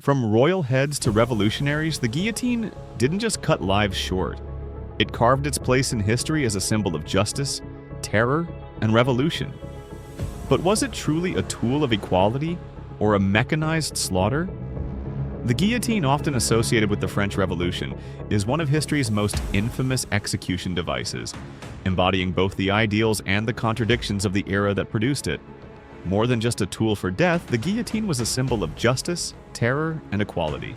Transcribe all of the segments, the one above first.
From royal heads to revolutionaries, the guillotine didn't just cut lives short. It carved its place in history as a symbol of justice, terror, and revolution. But was it truly a tool of equality or a mechanized slaughter? The guillotine, often associated with the French Revolution, is one of history's most infamous execution devices, embodying both the ideals and the contradictions of the era that produced it. More than just a tool for death, the guillotine was a symbol of justice, terror, and equality.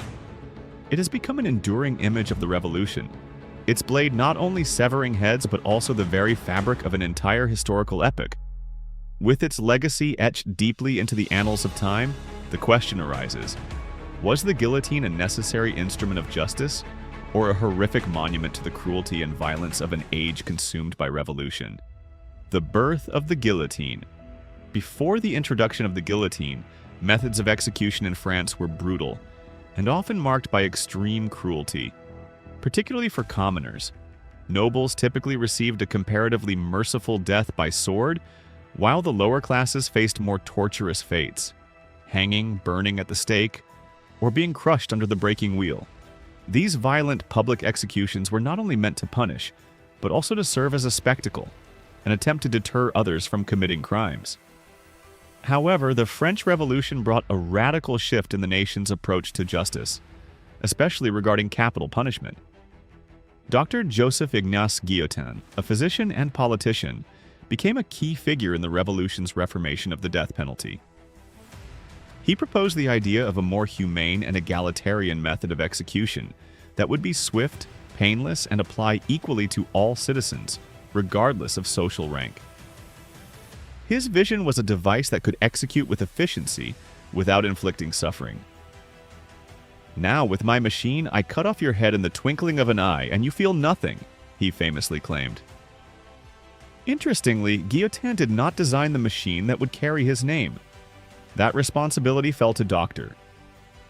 It has become an enduring image of the revolution, its blade not only severing heads but also the very fabric of an entire historical epoch. With its legacy etched deeply into the annals of time, the question arises: was the guillotine a necessary instrument of justice, or a horrific monument to the cruelty and violence of an age consumed by revolution? The birth of the guillotine. Before the introduction of the guillotine, methods of execution in France were brutal and often marked by extreme cruelty, particularly for commoners. Nobles typically received a comparatively merciful death by sword, while the lower classes faced more torturous fates: hanging, burning at the stake, or being crushed under the breaking wheel. These violent public executions were not only meant to punish, but also to serve as a spectacle, an attempt to deter others from committing crimes. However, the French Revolution brought a radical shift in the nation's approach to justice, especially regarding capital punishment. Dr. Joseph-Ignace Guillotine, a physician and politician, became a key figure in the revolution's reformation of the death penalty. He proposed the idea of a more humane and egalitarian method of execution that would be swift, painless, and apply equally to all citizens, regardless of social rank. His vision was a device that could execute with efficiency without inflicting suffering. "Now, with my machine, I cut off your head in the twinkling of an eye, and you feel nothing," he famously claimed. Interestingly, Guillotine did not design the machine that would carry his name. That responsibility fell to Dr.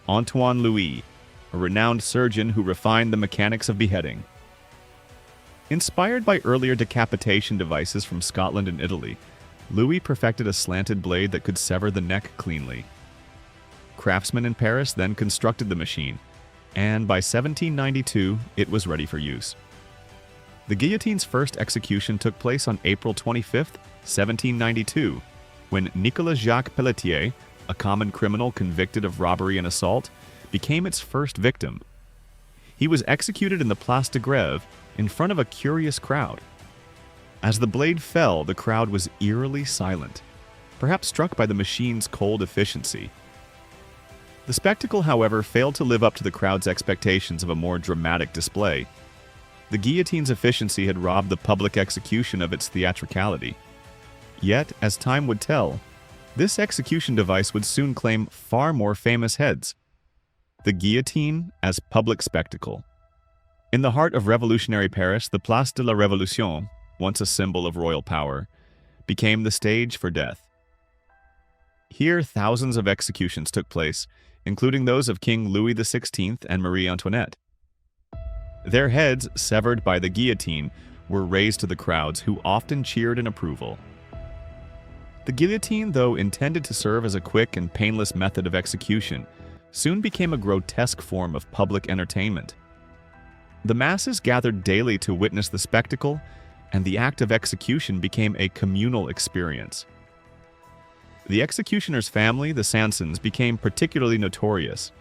Antoine Louis, a renowned surgeon who refined the mechanics of beheading. Inspired by earlier decapitation devices from Scotland and Italy, Louis perfected a slanted blade that could sever the neck cleanly. Craftsmen in Paris then constructed the machine, and by 1792, it was ready for use. The guillotine's first execution took place on April 25, 1792, when Nicolas Jacques Pelletier, a common criminal convicted of robbery and assault, became its first victim. He was executed in the Place de Grève in front of a curious crowd. As the blade fell, the crowd was eerily silent, perhaps struck by the machine's cold efficiency. The spectacle, however, failed to live up to the crowd's expectations of a more dramatic display. The guillotine's efficiency had robbed the public execution of its theatricality. Yet, as time would tell, this execution device would soon claim far more famous heads. The guillotine as public spectacle. In the heart of revolutionary Paris, the Place de la Révolution, once a symbol of royal power, became the stage for death. Here, thousands of executions took place, including those of King Louis XVI and Marie Antoinette. Their heads, severed by the guillotine, were raised to the crowds, who often cheered in approval. The guillotine, though intended to serve as a quick and painless method of execution, soon became a grotesque form of public entertainment. The masses gathered daily to witness the spectacle, and the act of execution became a communal experience. The executioner's family, the Sansons, became particularly notorious.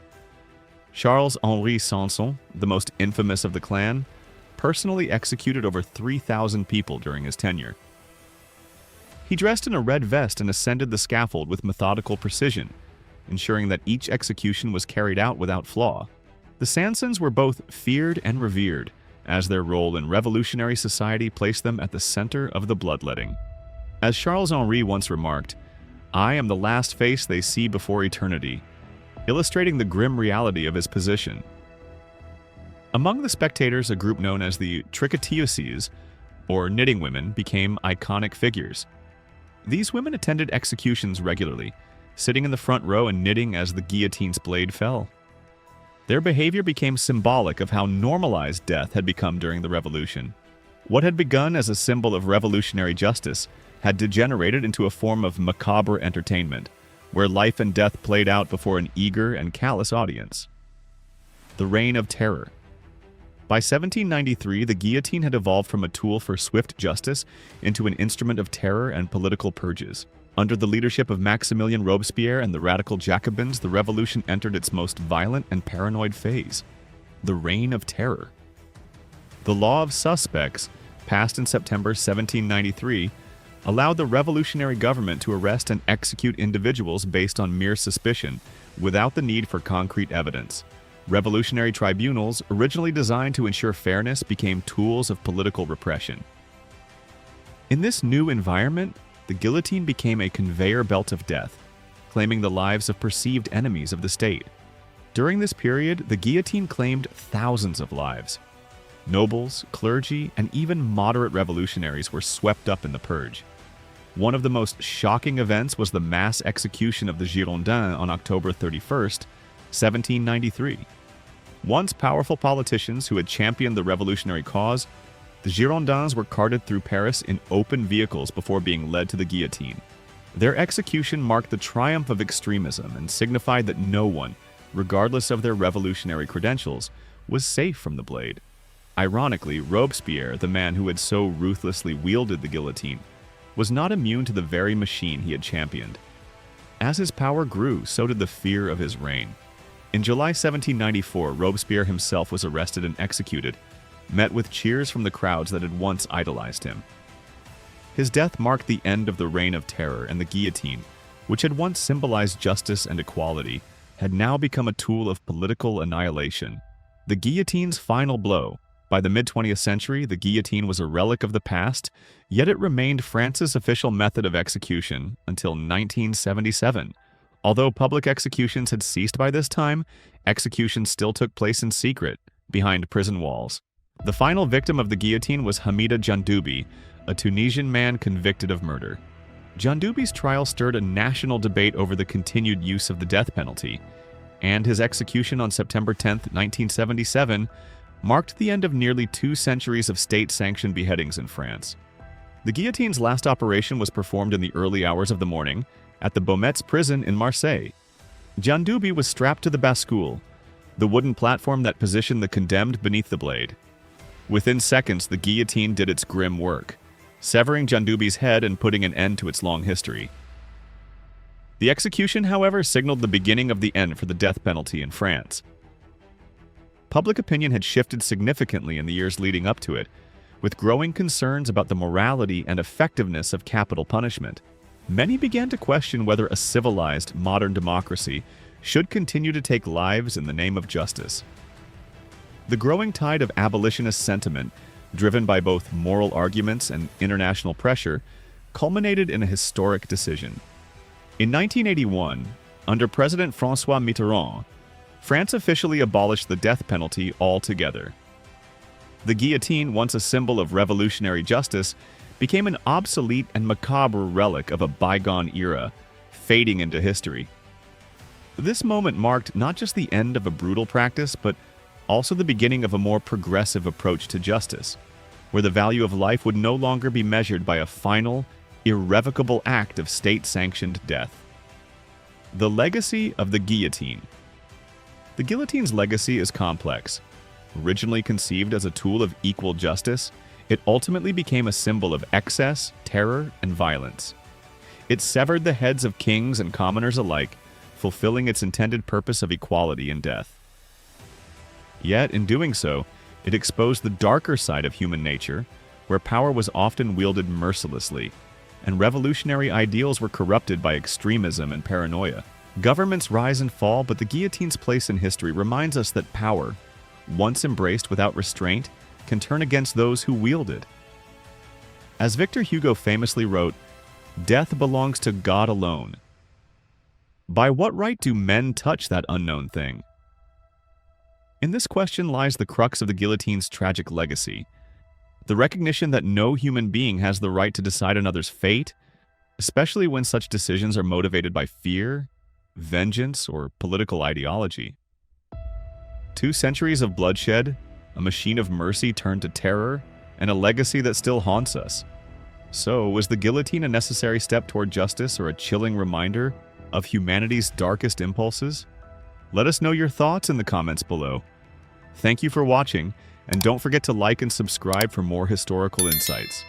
Charles-Henri Sanson, the most infamous of the clan, personally executed over 3,000 people during his tenure. He dressed in a red vest and ascended the scaffold with methodical precision, ensuring that each execution was carried out without flaw. The Sansons were both feared and revered, as their role in revolutionary society placed them at the center of the bloodletting. As Charles-Henri once remarked, "I am the last face they see before eternity," illustrating the grim reality of his position. Among the spectators, a group known as the tricoteuses, or knitting women, became iconic figures. These women attended executions regularly, sitting in the front row and knitting as the guillotine's blade fell. Their behavior became symbolic of how normalized death had become during the revolution. What had begun as a symbol of revolutionary justice had degenerated into a form of macabre entertainment, where life and death played out before an eager and callous audience. The Reign of Terror. By 1793, the guillotine had evolved from a tool for swift justice into an instrument of terror and political purges. Under the leadership of Maximilien Robespierre and the radical Jacobins, the revolution entered its most violent and paranoid phase, the Reign of Terror. The Law of Suspects, passed in September 1793, allowed the revolutionary government to arrest and execute individuals based on mere suspicion, without the need for concrete evidence. Revolutionary tribunals, originally designed to ensure fairness, became tools of political repression. In this new environment, the guillotine became a conveyor belt of death, claiming the lives of perceived enemies of the state. During this period, the guillotine claimed thousands of lives. Nobles, clergy, and even moderate revolutionaries were swept up in the purge. One of the most shocking events was the mass execution of the Girondins on October 31st, 1793. Once powerful politicians who had championed the revolutionary cause, the Girondins were carted through Paris in open vehicles before being led to the guillotine. Their execution marked the triumph of extremism and signified that no one, regardless of their revolutionary credentials, was safe from the blade. Ironically, Robespierre, the man who had so ruthlessly wielded the guillotine, was not immune to the very machine he had championed. As his power grew, so did the fear of his reign. In July 1794, Robespierre himself was arrested and executed, met with cheers from the crowds that had once idolized him. His death marked the end of the Reign of Terror, and the guillotine, which had once symbolized justice and equality, had now become a tool of political annihilation. The guillotine's final blow. By the mid-20th century, the guillotine was a relic of the past, yet it remained France's official method of execution until 1977. Although public executions had ceased by this time, executions still took place in secret, behind prison walls. The final victim of the guillotine was Hamida Djandoubi, a Tunisian man convicted of murder. Djandoubi's trial stirred a national debate over the continued use of the death penalty, and his execution on September 10, 1977, marked the end of nearly 2 centuries of state-sanctioned beheadings in France. The guillotine's last operation was performed in the early hours of the morning at the Beaumetz prison in Marseille. Djandoubi was strapped to the bascule, the wooden platform that positioned the condemned beneath the blade. Within seconds, the guillotine did its grim work, severing Djandoubi's head and putting an end to its long history. The execution, however, signaled the beginning of the end for the death penalty in France. Public opinion had shifted significantly in the years leading up to it, with growing concerns about the morality and effectiveness of capital punishment. Many began to question whether a civilized, modern democracy should continue to take lives in the name of justice. The growing tide of abolitionist sentiment, driven by both moral arguments and international pressure, culminated in a historic decision. In 1981, under President François Mitterrand, France officially abolished the death penalty altogether. The guillotine, once a symbol of revolutionary justice, became an obsolete and macabre relic of a bygone era, fading into history. This moment marked not just the end of a brutal practice, but also the beginning of a more progressive approach to justice, where the value of life would no longer be measured by a final, irrevocable act of state-sanctioned death. The legacy of the guillotine. The guillotine's legacy is complex. Originally conceived as a tool of equal justice, it ultimately became a symbol of excess, terror, and violence. It severed the heads of kings and commoners alike, fulfilling its intended purpose of equality in death. Yet, in doing so, it exposed the darker side of human nature, where power was often wielded mercilessly, and revolutionary ideals were corrupted by extremism and paranoia. Governments rise and fall, but the guillotine's place in history reminds us that power, once embraced without restraint, can turn against those who wield it. As Victor Hugo famously wrote, "Death belongs to God alone. By what right do men touch that unknown thing?" In this question lies the crux of the guillotine's tragic legacy. The recognition that no human being has the right to decide another's fate, especially when such decisions are motivated by fear, vengeance, or political ideology. 2 centuries of bloodshed, a machine of mercy turned to terror, and a legacy that still haunts us. So, was the guillotine a necessary step toward justice or a chilling reminder of humanity's darkest impulses? Let us know your thoughts in the comments below. Thank you for watching, and don't forget to like and subscribe for more historical insights.